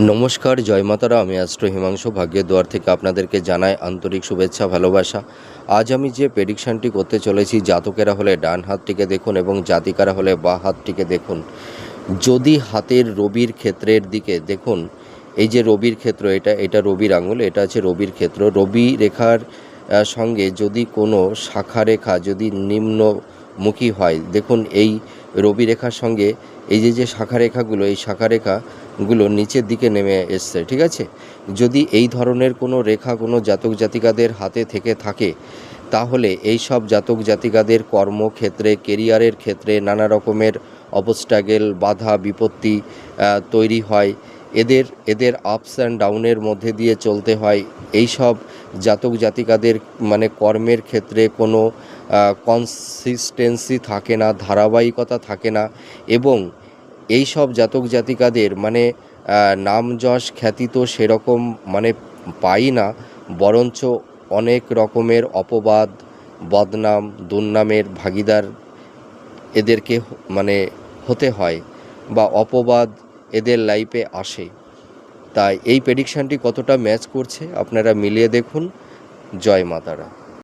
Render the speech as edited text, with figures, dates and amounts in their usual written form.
নমস্কার, জয় মাতারা। আমি অ্যাস্ট্রো হিমাংশু ভাগ্যের দুয়ার থেকে আপনাদেরকে জানাই আন্তরিক শুভেচ্ছা, ভালোবাসা। আজ আমি যে প্রেডিকশানটি করতে চলেছি, জাতকেরা হলে ডান হাতটিকে দেখুন এবং জাতিকারা হলে বাঁ হাতটিকে দেখুন। যদি হাতের রবির ক্ষেত্রের দিকে দেখুন, এই যে রবির ক্ষেত্র, এটা রবির আঙুল, এটা আছে রবির ক্ষেত্র। রবি রেখার সঙ্গে যদি কোনো শাখা রেখা যদি নিম্নমুখী হয়, দেখুন এই রবি রেখার সঙ্গে এই যে শাখা রেখাগুলো, এই শাখা রেখাগুলো নিচের দিকে নেমে এসছে, ঠিক আছে। যদি এই ধরনের কোনো রেখা কোনো জাতক জাতিকাদের হাতে থেকে থাকে, তাহলে এই সব জাতক জাতিকাদের কর্মক্ষেত্রে, কেরিয়ারের ক্ষেত্রে নানা রকমের অবস্ট্রাগল, বাধা বিপত্তি তৈরি হয়। এদের আপস অ্যান্ড ডাউনের মধ্যে দিয়ে চলতে হয়। এই সব জাতক জাতিকাদের মানে কর্মের ক্ষেত্রে কোনো কনসিস্টেন্সি থাকে না, ধারাবাহিকতা থাকে না, এবং এই সব জাতক জাতিকাদের মানে নাম যশ খ্যাতি তো সেরকম মানে পাই না, বরঞ্চ অনেক রকমের অপবাদ, বদনাম, দুর্নামের ভাগিদার এদেরকে মানে হতে হয়, বা অপবাদ এদের লাইফে আসে। তাই এই প্রেডিকশানটি কতটা ম্যাচ করছে আপনারা মিলিয়ে দেখুন। জয় মাতারা।